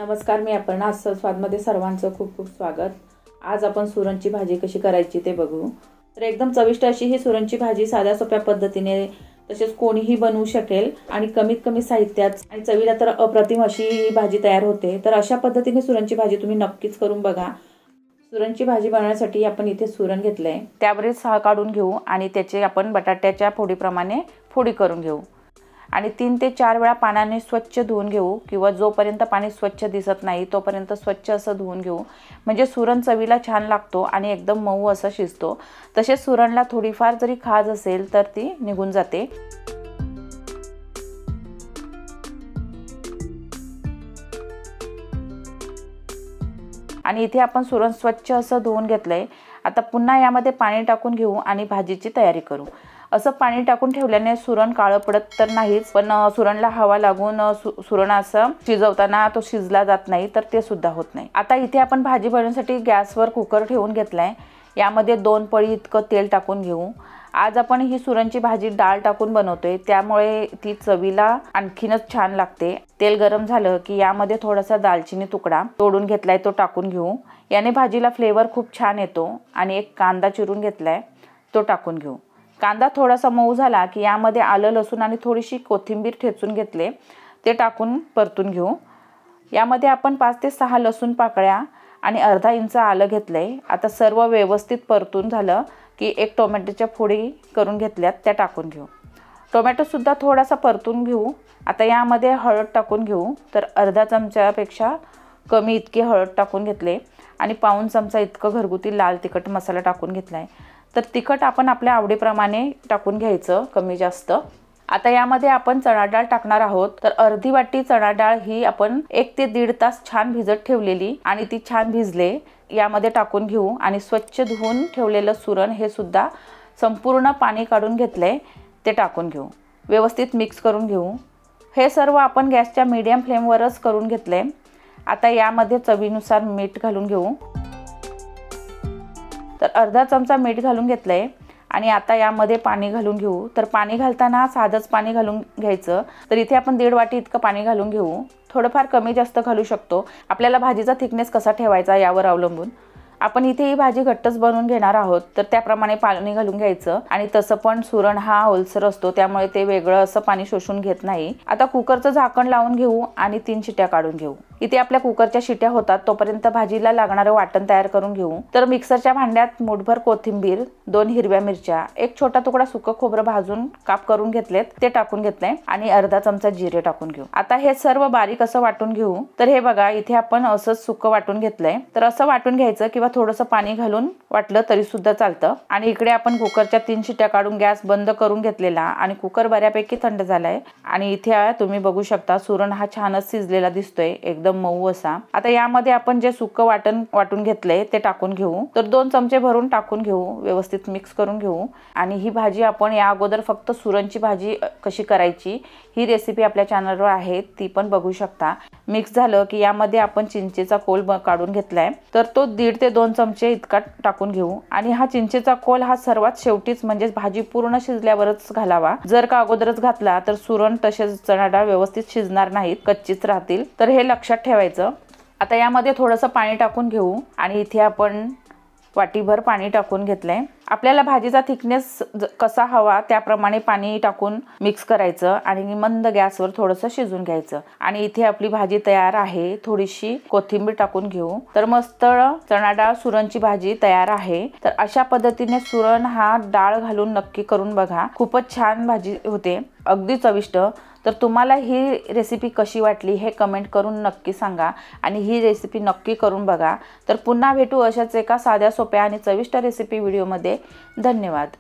नमस्कार, मी अपर्णा. अस्सल स्वादमध्ये सर्वांचं खूप खूप स्वागत. आज आपण सुरणची भाजी कशी करायची ते बघू. तर एकदम चविष्ट अशी ही सुरणची भाजी साध्या सोप्या पद्धतीने तसेच कोणीही बनवू शकेल आणि कमीत कमी साहित्यात आणि चवीला तर अप्रतिम अशी ही भाजी तयार होते. तर अशा पद्धतीने सुरणची भाजी तुम्ही नक्कीच करून बघा. सुरणची भाजी बनवण्यासाठी आपण इथे सुरण घेतलंय, त्यावरील साल काढून घेऊ आणि त्याचे आपण बटाट्याच्या फोडीप्रमाणे फोडी करून घेऊ आणि 3 ते 4 वेळा पाण्याने स्वच्छ धुवून घेऊ किंवा जोपर्यंत पाणी स्वच्छ दिसत नाही तोपर्यंत स्वच्छ असं धुवून घेऊ. म्हणजे सुरण चवीला छान लागतो आणि एकदम मऊ असं शिजतो. तसेच सुरणला थोडीफार जरी खाज असेल तर ती निघून जाते. आणि इथे आपण सुरण स्वच्छ असं धुवून घेतलंय. आता पुन्हा यामध्ये पाणी टाकून घेऊ आणि भाजीची तयारी करू. असं पाणी टाकून ठेवल्याने सुरण काळं पडत तर नाहीच, पण सुरणला हवा लागून सुरण असं शिजवताना तो शिजला जात नाही, तर ते सुद्धा होत नाही. आता इथे आपण भाजी बनवण्यासाठी गॅसवर कुकर ठेवून घेतलाय. यामध्ये 2 पळी इतकं तेल टाकून घेऊ. आज आपण ही सुरणची भाजी डाळ टाकून बनवतोय, त्यामुळे ती चवीला आणखीनच छान लागते. तेल गरम झालं की यामध्ये थोडासा दालचिनी तुकडा तोडून घेतलाय, तो टाकून घेऊ. याने भाजीला फ्लेवर खूप छान येतो. आणि एक कांदा चिरून घेतलाय, तो टाकून घेऊ. कांदा थोडासा मऊ झाला की यामध्ये आलं, लसूण आणि थोडीशी कोथिंबीर ठेचून घेतले, ते टाकून परतून घेऊ. यामध्ये आपण 5 ते 6 लसूण पाकळ्या आणि अर्धा इंच आलं घेतलंय. आता सर्व व्यवस्थित परतून झालं की एक टोमॅटोच्या फोडी करून घेतल्यात, त्या टाकून घेऊ. टोमॅटो सुद्धा थोडासा परतून घेऊ. आता यामध्ये हळद टाकून घेऊ. तर अर्धा चमच्यापेक्षा कमी इतकी हळद टाकून घेतले आणि पाऊण चमचा इतकं घरगुती लाल तिखट मसाला टाकून घेतलाय. तर तिखट आपण आपल्या आवडीप्रमाणे टाकून घ्यायचं, कमी जास्त. आता यामध्ये आपण चणा डाळ टाकणार आहोत. तर अर्धी वाटी चणा डाळ ही आपण 1 ते 1.5 तास छान भिजत ठेवलेली आणि ती छान भिजले. यामध्ये टाकून घेऊ आणि स्वच्छ धुवून ठेवलेलं सुरण हे सुद्धा संपूर्ण पाणी काढून घेतलंय, ते टाकून घेऊ. व्यवस्थित मिक्स करून घेऊ. हे सर्व आपण गॅसच्या मीडियम फ्लेमवरच करून घेतलंय. आता यामध्ये चवीनुसार मीठ घालून घेऊ. तर अर्धा चमचा मीठ घालून घेतलंय आणि आता यामध्ये पाणी घालून घेऊ. तर पाणी घालताना साधंच पाणी घालून घ्यायचं. तर इथे आपण 1.5 वाटी इतकं पाणी घालून घेऊ. थोडंफार कमी जास्त घालू शकतो, आपल्याला भाजीचा थिकनेस कसा ठेवायचा यावर अवलंबून. आपण इथे ही भाजी घट्टच बनवून घेणार आहोत, तर त्याप्रमाणे पाणी घालून घ्यायचं. आणि तसं पण सुरण हा ओलसर असतो, त्यामुळे ते वेगळं असं पाणी शोषून घेत नाही. आता कुकरचं झाकण लावून घेऊ आणि 3 शिट्या काढून घेऊ. इथे आपल्या कुकरच्या शिट्या होतात तोपर्यंत भाजीला लागणारं वाटण तयार करून घेऊ. तर मिक्सरच्या भांड्यात मुठभर कोथिंबीर, 2 हिरव्या मिरच्या, 1 छोटा तुकडा सुकं खोबरं भाजून काप करून घेतलेत, ते टाकून घेतलंय आणि अर्धा चमचा जिरे टाकून घेऊ. आता हे सर्व बारीक असं वाटून घेऊ. तर हे बघा, इथे आपण असंच सुकं वाटून घेतलंय. तर असं वाटून घ्यायचं किंवा थोडंसं पाणी घालून वाटलं तरी सुद्धा चालतं. आणि इकडे आपण कुकरच्या 3 शिट्या काढून गॅस बंद करून घेतलेला आणि कुकर बऱ्यापैकी थंड झालाय. आणि इथे तुम्ही बघू शकता सुरण हा छानच शिजलेला दिसतोय, एकदम मऊ असा. आता यामध्ये आपण जे सुकं वाटून घेतलंय ते टाकून घेऊ. तर 2 चमचे भरून टाकून घेऊ. व्यवस्थित मिक्स करून घेऊ. आणि ही भाजी आपण या अगोदर फक्त सुरणची भाजी कशी करायची ही रेसिपी आपल्या चॅनलवर आहे, ती पण बघू शकता. मिक्स झालं की यामध्ये आपण चिंचेचा कोल काढून घेतलाय, तर तो 1.5 ते 2 चमचे इतका टाकून घेऊ. आणि हा चिंचेचा कोल हा सर्वात शेवटीच, म्हणजे भाजी पूर्ण शिजल्यावरच घालावा. जर का अगोदरच घातला तर सुरण तसेच चणा डाळ व्यवस्थित शिजणार नाहीत, कच्चीच राहतील. तर हे लक्षात ठेवायचं. आता यामध्ये थोडंसं पाणी टाकून घेऊ आणि इथे आपण वाटीभर पाणी टाकून घेतलंय. आपल्याला भाजीचा थिकनेस कसा हवा त्याप्रमाणे पाणी टाकून मिक्स करायचं आणि मंद गॅसवर थोडंसं शिजून घ्यायचं. आणि इथे आपली भाजी तयार आहे. थोडीशी कोथिंबीर टाकून घेऊ. तर मस्त चणा डाळ सुरणची भाजी तयार आहे. तर अशा पद्धतीने सुरण हा डाळ घालून नक्की करून बघा, खूपच छान भाजी होते, अगदी चविष्ट. तर तुम्हाला ही रेसिपी कशी वाटली हे कमेंट करून नक्की सांगा आणि ही रेसिपी नक्की करून बघा. तर पुन्हा भेटू अशाच एका साध्या सोप्या आणि चविष्ट रेसिपी व्हिडिओमध्ये. धन्यवाद.